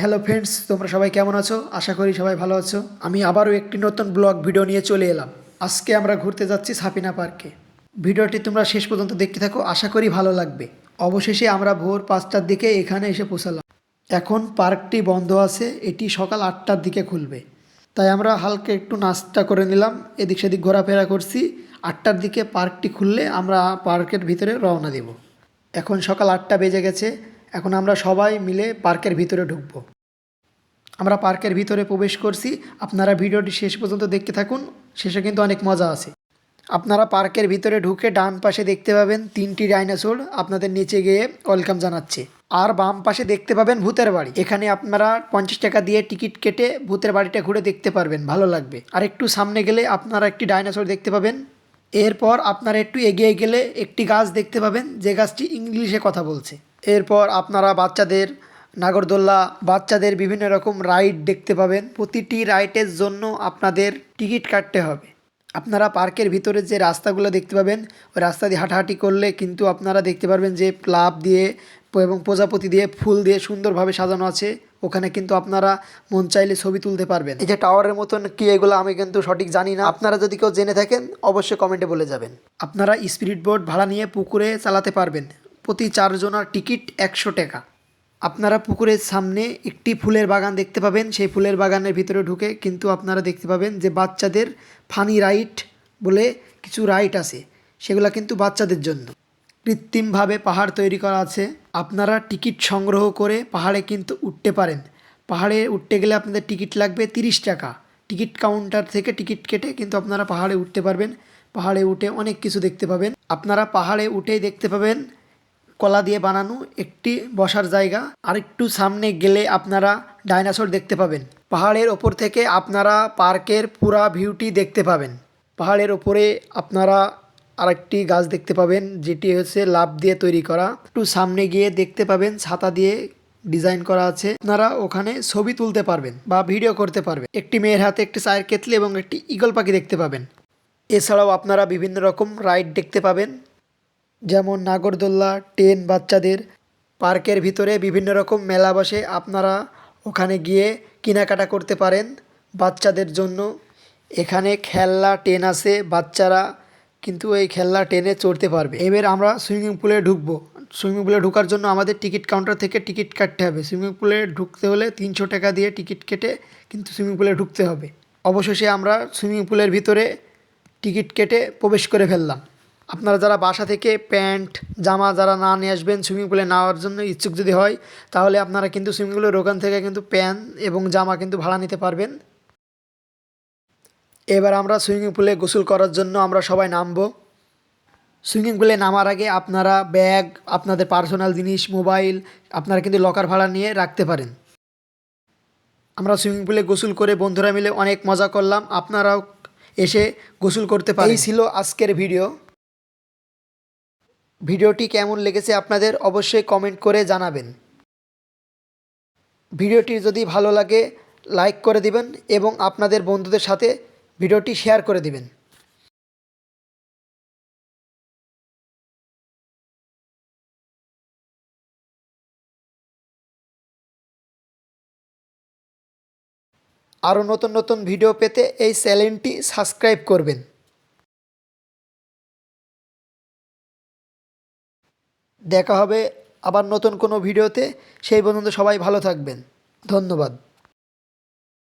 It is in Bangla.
হ্যালো ফ্রেন্ডস, তোমরা সবাই কেমন আছো? আশা করি সবাই ভালো আছো। আমি আবারও একটি নতুন ব্লগ ভিডিও নিয়ে চলে এলাম। আজকে আমরা ঘুরতে যাচ্ছি সাফিনা পার্কে। ভিডিওটি তোমরা শেষ পর্যন্ত দেখতে থাকো, আশা করি ভালো লাগবে। অবশেষে আমরা ভোর 5টার দিকে এখানে এসে পৌঁছালাম। এখন পার্কটি বন্ধ আছে, এটি সকাল 8টার দিকে খুলবে। তাই আমরা হালকা একটু নাস্তা করে নিলাম, এদিক সেদিক ঘোরাফেরা করছি। 8টার দিকে পার্কটি খুললে আমরা পার্কের ভিতরে রওনা দেব। এখন সকাল 8টা বেজে গেছে। এখন আমরা সবাই মিলে পার্কের ভিতরে ঢুকবো। আমরা পার্কের ভিতরে প্রবেশ করছি। আপনারা ভিডিওটি শেষ পর্যন্ত দেখতে থাকুন, শেষে কিন্তু অনেক মজা আছে। আপনারা পার্কের ভিতরে ঢুকে ডান পাশে দেখতে পাবেন 3টি ডাইনোসর আপনাদের নিচে গিয়ে ওয়েলকাম জানাচ্ছে। আর বাম পাশে দেখতে পাবেন ভূতের বাড়ি। এখানে আপনারা 50 টাকা দিয়ে টিকিট কেটে ভূতের বাড়িটা ঘুরে দেখতে পারবেন, ভালো লাগবে। আর একটু সামনে গেলে আপনারা একটি ডাইনোসর দেখতে পাবেন। এরপর আপনারা একটু এগিয়ে গেলে একটি গাছ দেখতে পাবেন, যে গাছটি ইংলিশে কথা বলছে। এরপর আপনারা বাচ্চাদের নাগরদোল্লা, বাচ্চাদের বিভিন্ন রকম রাইড দেখতে পাবেন। প্রতিটি রাইডের জন্য আপনাদের টিকিট কাটতে হবে। আপনারা পার্কের ভিতরে যে রাস্তাগুলো দেখতে পাবেন, ওই রাস্তা দিয়ে হাঁটাহাঁটি করলে কিন্তু আপনারা দেখতে পারবেন যে ক্লাব দিয়ে এবং প্রজাপতি দিয়ে ফুল দিয়ে সুন্দরভাবে সাজানো আছে। ওখানে কিন্তু আপনারা মন চাইলে ছবি তুলতে পারবেন। এই যে টাওয়ারের মতন কি এগুলো, আমি কিন্তু সঠিক জানি না। আপনারা যদি কেউ জেনে থাকেন অবশ্যই কমেন্টে বলে যাবেন। আপনারা স্পিড বোট ভাড়া নিয়ে পুকুরে চালাতে পারবেন। প্রতি 4 জনের টিকিট 100 টাকা। আপনারা পুকুরের সামনে একটি ফুলের বাগান দেখতে পাবেন। সেই ফুলের বাগানের ভিতরে ঢুকে কিন্তু আপনারা দেখতে পাবেন যে বাচ্চাদের ফানি রাইড বলে কিছু রাইড আছে, সেগুলো কিন্তু বাচ্চাদের জন্য। কৃত্রিমভাবে পাহাড় তৈরি করা আছে। আপনারা টিকিট সংগ্রহ করে পাহাড়ে কিন্তু উঠতে পারেন। পাহাড়ে উঠতে গেলে আপনাদের টিকিট লাগবে 30 টাকা। টিকিট কাউন্টার থেকে টিকিট কেটে কিন্তু আপনারা পাহাড়ে উঠতে পারবেন। পাহাড়ে উঠে অনেক কিছু দেখতে পাবেন। আপনারা পাহাড়ে উঠেই দেখতে পাবেন কলা দিয়ে বানানো একটি বসার জায়গা। আর একটু সামনে গেলে আপনারা ডাইনোসর দেখতে পাবেন। পাহাড়ের ওপর থেকে আপনারা পার্কের পুরা ভিউটি দেখতে পাবেন। পাহাড়ের ওপরে আপনারা আরেকটি গাছ দেখতে পাবেন, যেটি হচ্ছে লাভ দিয়ে তৈরি করা। একটু সামনে গিয়ে দেখতে পাবেন ছাতা দিয়ে ডিজাইন করা আছে। আপনারা ওখানে ছবি তুলতে পারবেন বা ভিডিও করতে পারবেন। একটি মেয়ের হাতে একটি চায়ের কেতলি এবং একটি ঈগল পাখি দেখতে পাবেন। এছাড়াও আপনারা বিভিন্ন রকম রাইড দেখতে পাবেন, যেমন নাগরদোল্লা, ট্রেন বাচ্চাদের। পার্কের ভিতরে বিভিন্ন রকম মেলা বসে, আপনারা ওখানে গিয়ে কেনাকাটা করতে পারেন বাচ্চাদের জন্য। এখানে খেলনা ট্রেন আছে, বাচ্চারা কিন্তু এই খেলনা ট্রেনে চড়তে পারবে। এবার আমরা সুইমিং পুলে ঢুকবো। সুইমিং পুলে ঢোকার জন্য আমাদের টিকিট কাউন্টার থেকে টিকিট কাটতে হবে। সুইমিং পুলে ঢুকতে হলে 300 টাকা দিয়ে টিকিট কেটে কিন্তু সুইমিং পুলে ঢুকতে হবে। অবশেষে আমরা সুইমিং পুলের ভিতরে টিকিট কেটে প্রবেশ করে ফেললাম। আপনারা যারা বাসা থেকে প্যান্ট জামা যারা না নিয়ে আসবেন, সুইমিং পুলে নেওয়ার জন্য ইচ্ছুক যদি হয়, তাহলে আপনারা কিন্তু সুইমিং পুলের ওখান থেকে কিন্তু প্যান্ট এবং জামা কিন্তু ভাড়া নিতে পারবেন। এবার আমরা সুইমিং পুলে গোসল করার জন্য আমরা সবাই নামবো। সুইমিং পুলে নামার আগে আপনারা ব্যাগ, আপনাদের পার্সোনাল জিনিস, মোবাইল আপনারা কিন্তু লকার ভাড়া নিয়ে রাখতে পারেন। আমরা সুইমিং পুলে গোসল করে বন্ধুরা মিলে অনেক মজা করলাম। আপনারাও এসে গোসল করতে পারেন। এই ছিল আজকের ভিডিও। ভিডিওটি কেমন লেগেছে আপনাদের অবশ্যই কমেন্ট করে জানাবেন। ভিডিওটি যদি ভালো লাগে লাইক করে দিবেন এবং আপনাদের বন্ধুদের সাথে ভিডিওটি শেয়ার করে দিবেন। আরও নতুন নতুন ভিডিও পেতে এই চ্যানেলটি সাবস্ক্রাইব করবেন। দেখা হবে আবার নতুন কোনো ভিডিওতে। সেই পর্যন্ত সবাই ভালো থাকবেন। ধন্যবাদ।